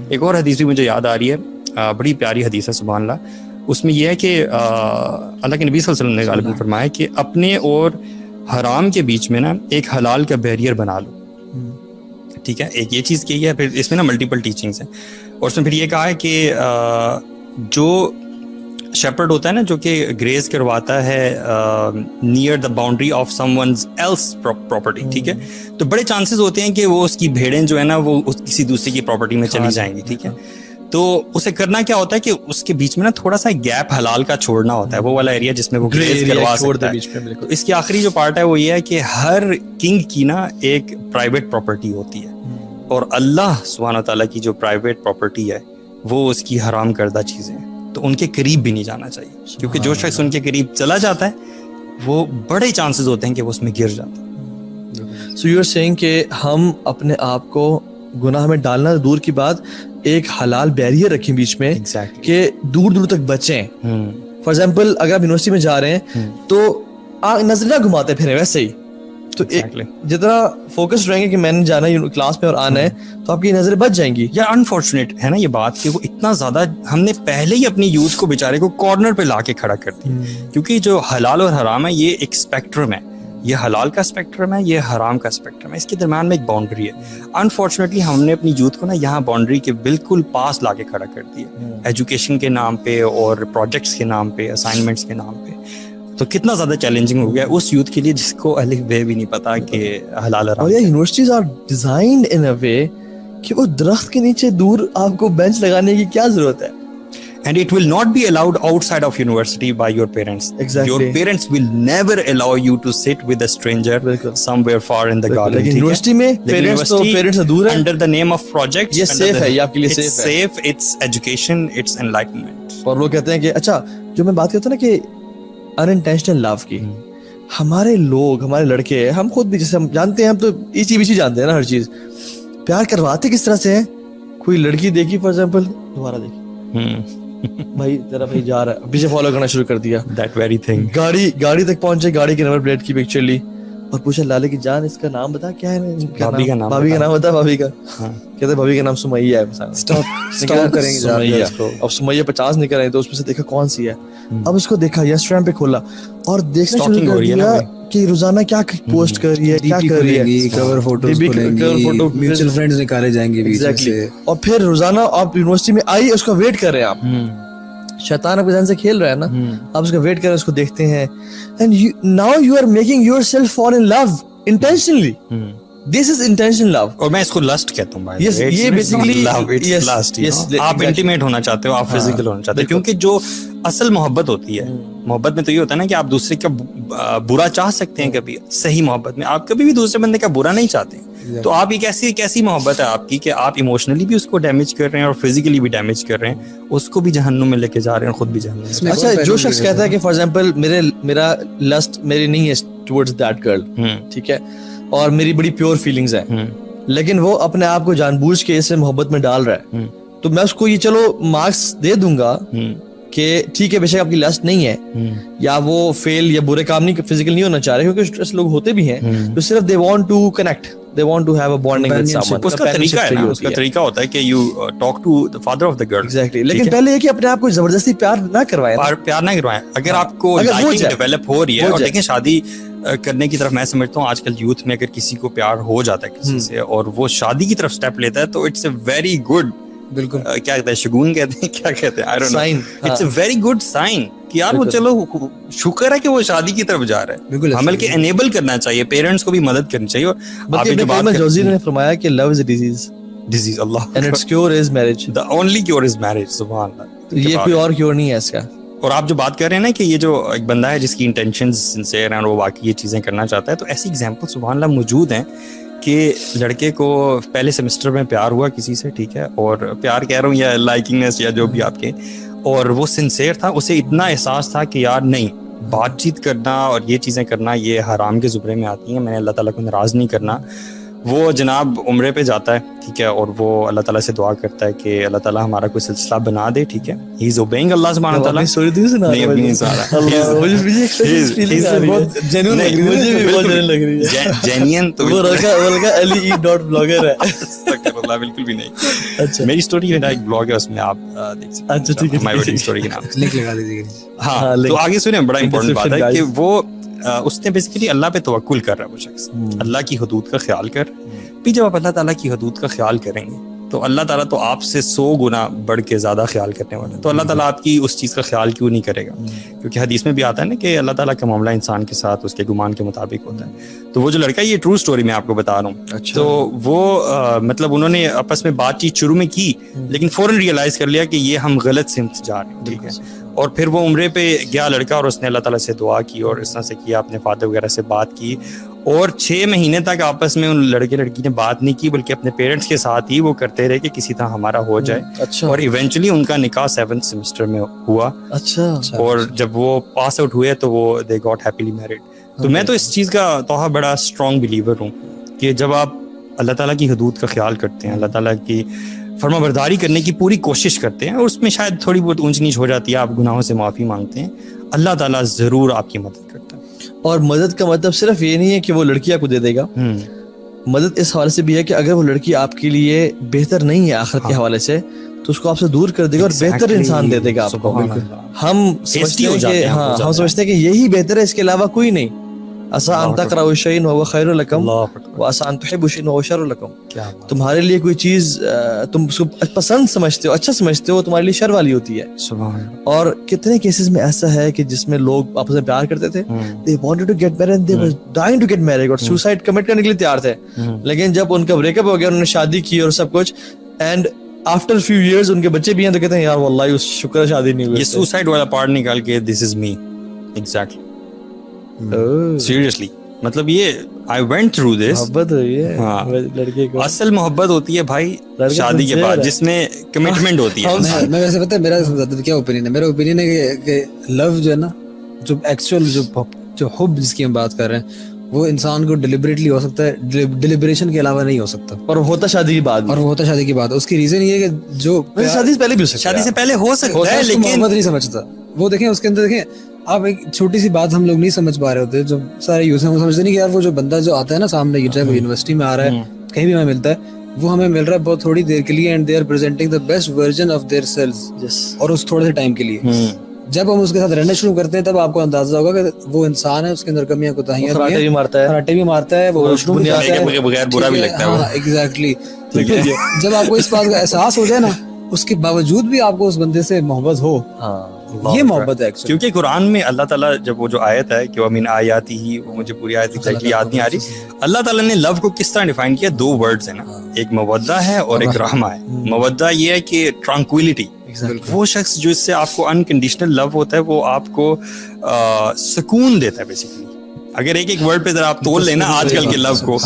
ایک اور حدیث بھی مجھے یاد آ رہی ہے, بڑی پیاری حدیث ہے سبحان اللہ. اس میں یہ ہے کہ اللہ کے نبی صلی اللہ علیہ وسلم نے غالباً فرمایا کہ اپنے اور حرام کے بیچ میں نا ایک حلال کا بیریئر بنا لو. ٹھیک ہے, ایک یہ چیز کی ہے. پھر اس میں نا ملٹیپل ٹیچنگس ہیں, اور اس میں پھر یہ کہا ہے کہ جو شیپرڈ ہوتا ہے نا, جو کہ گریز کرواتا ہے near the boundary of someone's else property, ٹھیک ہے, تو بڑے چانسز ہوتے ہیں کہ وہ اس کی بھیڑیں جو ہے نا وہ کسی دوسرے کی پراپرٹی میں چلی جائیں گی. ٹھیک ہے, تو اسے کرنا کیا ہوتا ہے کہ اس کے بیچ میں نا تھوڑا سا گیپ حلال کا چھوڑنا ہوتا ہے, وہ والا ایریا جس میں وہ گریز کروا سکتا ہے. تو اس کی آخری جو پارٹ ہے وہ یہ ہے کہ ہر کنگ کی نا ایک پرائیویٹ پراپرٹی ہوتی ہے, اور اللہ سبحانہ تعالیٰ کی جو پرائیویٹ پراپرٹی ہے وہ اس کی حرام کردہ چیزیں ہیں, تو ان کے قریب بھی نہیں جانا چاہیے, کیونکہ جو شخص ان کے قریب چلا جاتا ہے وہ بڑے چانسز ہوتے ہیں کہ وہ اس میں گر جاتا ہے. سو یو آر سیئنگ کہ ہم اپنے آپ کو گناہ میں ڈالنا دور کی بات, ایک حلال بیریئر رکھیں بیچ میں کہ دور دور تک بچیں. فار ایگزامپل اگر آپ یونیورسٹی میں جا رہے ہیں تو آپ نظر نہ گھماتے پھریں ویسے ہی, تو جتنا فوکس رہیں گے کہ میں نے جانا ہے کلاس میں اور آنا ہے تو آپ کی نظریں بچ جائیں گی. یا انفارچونیٹ ہے نا یہ بات کہ وہ اتنا زیادہ ہم نے پہلے ہی اپنی یوتھ کو بیچارے کو کارنر پہ لا کے کھڑا کر دیا, کیونکہ جو حلال اور حرام ہے یہ ایک اسپیکٹرم ہے, یہ حلال کا اسپیکٹرم ہے, یہ حرام کا اسپیکٹرم ہے, اس کے درمیان میں ایک باؤنڈری ہے. انفارچونیٹلی ہم نے اپنی یوتھ کو نا یہاں باؤنڈری کے بالکل پاس لا کے کھڑا کر دیا, ایجوکیشن کے نام پہ اور پروجیکٹس کے نام پہ, اسائنمنٹس کے نام پہ. تو کتنا زیادہ چیلنجنگ ہو گیا اس یوتھ کے لیے جس کو الف بے بھی نہیں پتا کہ حلال حرام. اور یہ یونیورسٹیز آر ڈیزائنڈ ان اے وے کہ وہ درخت کے نیچے دور آپ کو بینچ لگانے کی کیا ضرورت ہے. And it will not be allowed outside of university by your parents. Exactly. Your parents will never allow you to sit with a stranger somewhere far in the garden. لیکن یونیورسٹی میں parents سے دور ہیں. Under the name of projects. یہ safe ہے, یہ آپ کے لیے سیف ہے. It's safe, it's education, it's enlightenment. اور وہ کہتے ہیں کہ اچھا جو میں بات کرتا ہوں نا کہ unintentional love کی, ہمارے لوگ, ہمارے لڑکے, ہم خود بھی جیسے ہم جانتے ہیں, ہم تو ایچی بیچی جانتے ہیں نا ہر چیز, پیار کرواتے کس طرح سے ہیں. کوئی لڑکی دیکھی فار ایگزامپل, دوبارہ دیکھی بھائی تیرا بھائی جا رہا ہے, پیچھے فالو کرنا شروع کر دیا. That very thing. گاڑی تک پہنچے, گاڑی کے نمبر پلیٹ کی پکچر لی اور پوچھا لالے کی جان اس کا نام بتا, کیا ہے بھابھی کا نام بتا. بھابھی کا کہتے بھابھی کا نام سمیہ ہے. اسٹاپ کریں گے اب سمیہ 50 نکل رہے تو اس میں سے دیکھا کون سی ہے. اب اس کو دیکھا انسٹاگرام پہ کھولا اور دیکھنا شروع کر دیا کہ روزانہ کیا پوسٹ کر رہی ہے, کیا کر رہی ہے, کور فوٹوز فوٹو, میوچل فرینڈز نکالے جائیں گے بیچ سے. اور پھر روزانہ آپ یونیورسٹی میں آئی اس کا ویٹ کر رہے ہیں, آپ شیطان آپ کے ذہن سے کھیل رہا ہے نا, آپ اس کا ویٹ کر رہے ہیں, اس کو دیکھتے ہیں, and now you are making yourself fall in love intentionally. This is intentional love. اور میں اس کو لسٹ کہتا ہوں بھائی. Yes, یہ basically love, it's lust. آپ انٹیمیٹ ہونا چاہتے ہو, آپ فزیکل ہونا چاہتے ہو, کیونکہ جو اصل محبت ہوتی ہے, محبت میں تو یہ ہوتا ہے نا کہ آپ دوسرے کا برا چاہ سکتے ہیں. کبھی صحیح محبت میں آپ کبھی بھی دوسرے بندے کا برا نہیں چاہتے. تو آپ ایک ایسی محبت ہے آپ کی کہ آپ ایموشنلی بھی اس کو ڈیمیج کر رہے ہیں اور فزیکلی بھی ڈیمیج کر رہے ہیں, اس کو بھی جہنم میں لے کے جا رہے ہیں اور خود بھی جہنم میں. اچھا جو شخص کہتا ہے کہ فار ایگزامپل میرا لسٹ میری نہیں ہے ٹورڈز دیٹ گرل, ٹھیک ہے, اور میری بڑی پیور فیلنگز ہیں, لیکن وہ اپنے آپ کو جان بوجھ کے اس سے محبت میں ڈال رہا ہے, تو میں اس کو یہ چلو مارکس دے دوں گا کہ ٹھیک ہے بے شک آپ کی لسٹ نہیں ہے, یا وہ فیل یا برے کام نہیں فزیکل نہیں ہونا چاہ رہے, کیونکہ اسٹریس لوگ ہوتے بھی ہیں تو صرف they want to connect, they want to have a bonding with someone. اس کا طریقہ ہے نا, اس کا طریقہ ہوتا ہے کہ you talk to the father of the girl. Exactly. لیکن پہلے یہ کہ اپنے آپ کو زبردستی پیار نہ کروائیں, پیار نہ کروائیں. اگر آپ کو لائکنگ ڈیولپ ہو رہی ہے, اور دیکھیں شادی کرنے کی طرف میں سمجھتا ہوں آج کل یوتھ میں اگر کسی کو پیار ہو جاتا ہے کسی سے اور وہ شادی کی طرف اسٹیپ لیتا ہے تو اٹس اے ویری گڈ, بالکل کیا کہتے ہیں, شگون کہتے ہیں, کیا کہتے ہیں, I don't know. It's a very good sign کہ یار وہ چلو شکر ہے کہ وہ شادی کی طرف جا رہا ہے. بالکل ہمیں کہ انیبل کرنا چاہیے, پیرنٹس کو بھی مدد کرنی چاہیے. اور جوزی نے فرمایا کہ لو از اے ڈیزیز اللہ, and it's cure is marriage, the only cure is marriage. سبحان اللہ, یہ کوئی اور کیور نہیں ہے اس کا. اور آپ جو بات کر رہے ہیں نا کہ یہ جو ایک بندہ ہے جس کی انٹینشنز سنسیئر ہیں اور وہ واقعی یہ چیزیں کرنا چاہتا ہے, تو ایسی ایگزامپل سبحان اللہ موجود ہیں کہ لڑکے کو پہلے سیمسٹر میں پیار ہوا کسی سے, ٹھیک ہے, اور پیار کہہ رہا ہوں یا لائکنگنیس یا جو بھی آپ کے, اور وہ سنسیئر تھا, اسے اتنا احساس تھا کہ یار نہیں, بات چیت کرنا اور یہ چیزیں کرنا یہ حرام کے زمرے میں آتی ہیں, میں نے اللہ تعالیٰ کو ناراض نہیں کرنا. وہ جناب عمرے پہ جاتا ہے, ٹھیک ہے, اور وہ اللہ تعالیٰ سے دعا کرتا ہے کہ اللہ تعالیٰ ہمارا کوئی سلسلہ بنا دے, ٹھیک ہے. ہی از اوبیئنگ اللہ سبحانہ تعالیٰ. جینین تو اللہ بالکل بھی نہیں. اچھا میری اسٹوری میرا ایک بلاگ ہے, اس میں آپ دیکھ سکتے ہیں. اچھا ٹھیک ہے, مائی ویڈنگ اسٹوری کے نام. لنک لگا دیجیے. ہاں تو آگے سنیں, بڑا امپورٹنٹ بات ہے کہ وہ اس نے بیسیکلی اللہ پہ توکل کر رہا ہے وہ شخص, اللہ کی حدود کا خیال کر. پھر جب آپ اللہ تعالیٰ کی حدود کا خیال کریں گے تو اللہ تعالیٰ تو آپ سے 100 گنا بڑھ کے زیادہ خیال کرنے والا ہے. تو اللہ تعالیٰ آپ کی اس چیز کا خیال کیوں نہیں کرے گا؟ کیونکہ حدیث میں بھی آتا ہے نا کہ اللہ تعالیٰ کا معاملہ انسان کے ساتھ اس کے گمان کے مطابق ہوتا ہے. تو وہ جو لڑکا, یہ ٹرو اسٹوری میں آپ کو بتا رہا ہوں, تو وہ مطلب انہوں نے آپس میں بات چیت شروع میں کی, لیکن فوراً ریئلائز کر لیا کہ یہ ہم غلط سمت جا رہے ہیں. ٹھیک ہے, اور پھر وہ عمرے پہ گیا لڑکا, اور اس نے اللہ تعالیٰ سے دعا کی اور اس طرح سے کیا, اپنے فادر وغیرہ سے بات کی, اور 6 مہینے تک آپس میں ان لڑکے لڑکی نے بات نہیں کی, بلکہ اپنے پیرنٹس کے ساتھ ہی وہ کرتے رہے کہ کسی طرح ہمارا ہو جائے. اور ایونچولی ان کا نکاح 7th سیمسٹر میں ہوا. اچھا, اور جب وہ پاس آؤٹ ہوئے تو وہ دے گاٹ ہیپیلی میرڈ. تو میں تو اس چیز کا توحہ بڑا اسٹرانگ بلیور ہوں کہ جب آپ اللہ تعالیٰ کی حدود کا خیال کرتے ہیں, اللہ تعالیٰ کی فرما برداری کرنے کی پوری کوشش کرتے ہیں, اور اس میں شاید تھوڑی بہت اونچ نیچ ہو جاتی ہے, آپ گناہوں سے معافی مانگتے ہیں, اللہ تعالیٰ ضرور آپ کی مدد کرتا ہے. اور مدد کا مطلب صرف یہ نہیں ہے کہ وہ لڑکی آپ کو دے دے گا, مدد اس حوالے سے بھی ہے کہ اگر وہ لڑکی آپ کے لیے بہتر نہیں ہے آخرت کے حوالے سے, تو اس کو آپ سے دور کر دے گا اور بہتر انسان دے دے گا آپ کو. ہم سمجھتے ہیں کہ ہاں, ہم سمجھتے ہیں کہ یہی بہتر ہے, اس کے علاوہ کوئی نہیں. عسیٰ ان تکرہوا شیئا وہو خیر لکم وعسیٰ ان تحبوا شیئا وہو شر لکم. تمہارے لیے کوئی چیز تم اس کو پسند سمجھتے ہو, اچھا سمجھتے ہو, تمہارے لیے شر والی ہوتی ہے. اور کتنے کیسز میں ایسا ہے کہ جس میں لوگ آپس میں پیار کرتے تھے, they wanted to get married and they were dying to get married, اور suicide commit کرنے کے لیے تیار تھے, لیکن جب ان کا بریک اپ ہو گیا, انہوں نے شادی کی اور سب کچھ, اینڈ آفٹر few years ان کے بچے بھی ہیں, تو کہتے ہیں یار واللہ شکر ہے شادی نہیں ہوئی. یہ سوسائڈ والا پارٹ نکال کے this is me exactly. Seriously, مطلب یہ I went through this. محبت ہوئی ہے لڑکے کو. اصل محبت ہوتی ہے بھائی شادی کے بعد, جس میں کمٹمنٹ ہوتی ہے. میں ویسے پتہ ہے میرا کیا اوپینین ہے. میرا اوپینین ہے کہ لو جو ہے نا, جو ایکچوئل جو حب جس کی ہم بات کر رہے ہیں, وہ انسان کو ڈیلیبریٹلی ہو سکتا ہے, ڈیلیبریشن کے علاوہ نہیں ہو سکتا, اور ہوتا شادی کی بات, اور وہ ہوتا شادی کی بات. اس کی ریزن یہ ہے کہ جو شادی سے پہلے بھی ہو سکتا ہے, شادی سے پہلے ہو سکتا ہے, لیکن محبت نہیں سمجھتا. وہ دیکھیں اس کے اندر, دیکھیں آپ ایک چھوٹی سی بات ہم لوگ نہیں سمجھ پا رہے ہوتے, جو سارے یوز ہیں وہ سمجھتے نہیں کہ یار وہ جو بندہ جو آتا ہے نا سامنے, چاہے وہ یونیورسٹی میں آ رہا ہے, کہیں بھی ہمیں ملتا ہے, وہ ہمیں مل رہا ہے بہت تھوڑی دیر کے لیے, and they are presenting the best version of their selves, اور اس تھوڑے سے ٹائم کے لیے. جب ہم اس کے ساتھ رہنا شروع کرتے ہیں تب آپ کو اندازہ ہوگا کہ وہ انسان ہے, اس کے اندر کمیاں کوتاہیاں بھی ہیں, کراٹے بھی مارتا ہے, وہ واش روم بھی جاتا ہے, بغیر برا بھی لگتا ہے. ایگزیکٹلی. جب آپ کو اس بات کا احساس ہو جائے نا, اس کے باوجود بھی آپ کو اس بندے سے محبت ہو, یہ محبت ہے. کیونکہ قرآن میں اللہ تعالیٰ جب وہ جو آیت ہے کہ وَمِنْ آیَاتِهِ, وہ مجھے پوری آیت ایگزیکٹلی یاد نہیں آ رہی, اللہ تعالیٰ نے لو کو کس طرح ڈیفائن کیا. 2 ورڈز ہیں نا, ایک مودہ ہے اور ایک رحمہ ہے. مودہ یہ ہے کہ ٹرانکویلٹی, وہ شخص جو اس سے آپ کو انکنڈیشنل لو ہوتا ہے, وہ آپ کو سکون دیتا ہے بیسیکلی. اگر ایک ایک ورڈ پہ ذرا آپ تول لینا آج کل کے لو کو,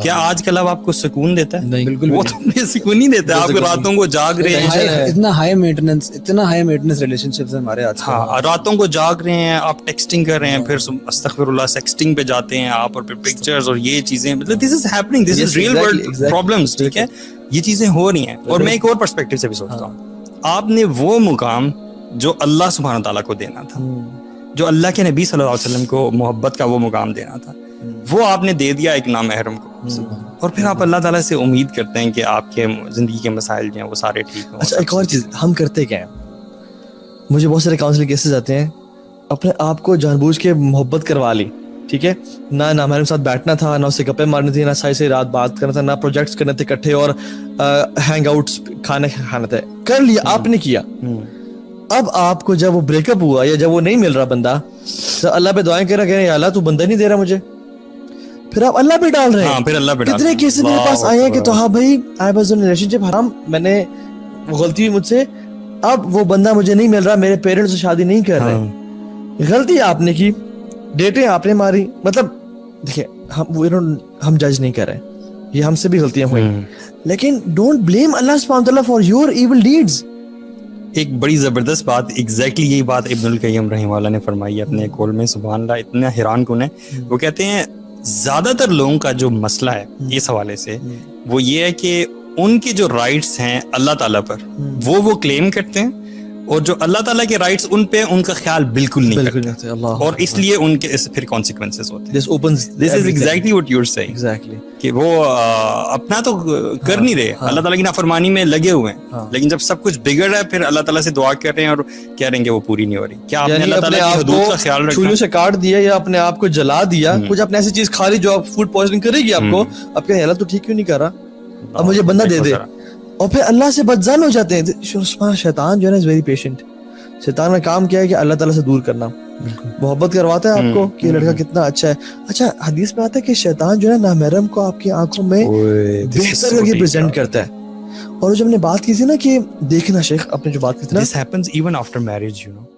کیا آج کا لو آپ کو سکون دیتا ہے؟ بالکل وہ تو سکون نہیں دیتا ہے. آپ راتوں کو جاگ رہے ہیں, اتنا ہائی مینٹیننس ریلیشن شپس ہمارے آج. ہاں, راتوں کو جاگ رہے ہیں, آپ ٹیکسٹنگ کر رہے ہیں, پھر استغفر اللہ سیکسٹنگ پہ جاتے ہیں آپ, اور پھر پکچرز اور یہ چیزیں, مطلب this is happening, this is real world problems. ٹھیک ہے, یہ چیزیں ہو رہی ہیں. اور میں ایک اور پرسپیکٹو سے بھی سوچتا ہوں, آپ نے وہ مقام جو اللہ سبحانہ تعالیٰ کو دینا تھا, جو اللہ کے نبی صلی اللہ علیہ وسلم کو محبت کا وہ مقام دینا تھا, وہ آپ نے دے دیا ایک نامحرم کو, اور پھر آپ اللہ تعالیٰ سے امید کرتے ہیں کہ آپ کے زندگی کے مسائل جو ہیں وہ سارے ٹھیک ہوں. اچھا, ایک اور چیز ہم کرتے کیا ہیں, مجھے بہت سارے کاؤنسلنگ کیسز آتے ہیں, اپنے آپ کو جان بوجھ کے محبت کروا لی, ٹھیک ہے, نہ ہمارے ساتھ بیٹھنا تھا, نہ اسے گپے مارنی تھی, نہ صحیح رات بات کرنا تھا, نہ پروجیکٹس کرنے تھے اکٹھے, اور ہینگ آؤٹس کھانا تھا, کر لیا آپ نے کیا. اب آپ کو جب وہ بریک اپ ہوا یا جب وہ نہیں مل رہا بندہ, تو اللہ پہ دعائیں کر رہا کہ اللہ تو بندہ نہیں دے رہا مجھے, پھر آپ اللہ پہ ڈال رہے ہیں. پھر اللہ پہ کتنے کیسز میرے پاس آئے ہیں کہ تو ہاں بھائی آئی واز ان ریلیشن شپ, حرام, میں نے غلطی ہوئی مجھ سے, اب وہ بندہ مجھے نہیں مل رہا, میرے پیرنٹس سے شادی نہیں کر رہے, غلطی آپ نے کی, ڈیٹیں آپ نے ماری. مطلب دیکھیں ہم جج نہیں کر رہے, یہ ہم سے بھی غلطیاں ہوئی, لیکن ڈونٹ بلیم اللہ سبحانہ وتعالی فار یور ایول ڈیڈز. ایک بڑی زبردست بات, ایگزیکٹلی یہی بات ابن القیم رحمہ اللہ نے فرمائی ہے اپنے قول میں, سبحان اللہ, اتنا حیران کن ہے. وہ کہتے ہیں زیادہ تر لوگوں کا جو مسئلہ ہے اس حوالے سے, وہ یہ ہے کہ ان کے جو رائٹس ہیں اللہ تعالیٰ پر وہ کلیم کرتے ہیں, اور جو اللہ تعالیٰ کے رائٹس ان پہ ان کا خیال بالکل نہیں بالکل کرتے، اللہ اور اس لیے ان کے پھر کانسیکوینسز ہوتے ہیں. this opens This is exactly what you're saying. exactly کہ وہ اپنا تو کر نہیں رہے، اللہ تعالیٰ کی نافرمانی میں لگے ہوئے ہیں، لیکن جب سب کچھ بگڑ رہا ہے پھر اللہ تعالیٰ سے دعا کر رہے ہیں اور کہہ رہے ہیں کہ وہ پوری نہیں ہو رہی. کیا آپ نے اللہ تعالیٰ کی حدود کا خیال رکھا؟ چھریوں سے کاٹ دیا یا اپنے آپ کو جلا دیا، کچھ اپنے ایسی چیز کھا لی جو آپ فوڈ پوائزننگ کرے گی آپ کو، اب کہ اللہ تو ٹھیک کیوں نہیں کر رہا، اب مجھے بندہ دے دے، اور پھر اللہ سے بدظن ہو جاتے ہیں. شیطان جو ہے نا از ویری پیشنٹ. شیطان کا کام کیا ہے کہ اللہ تعالیٰ سے دور کرنا، محبت کرواتا ہے آپ کو کہ یہ لڑکا کتنا اچھا ہے. اچھا حدیث میں آتا ہے کہ شیطان جو ہے نا نامحرم کو آپ کی آنکھوں میں بہتر کر کے پریزنٹ کرتا ہے. اور جو ہم نے بات کی تھی نا کہ دیکھنا، شیخ اپنے جو بات کی تھی نا، This happens even after marriage, you know.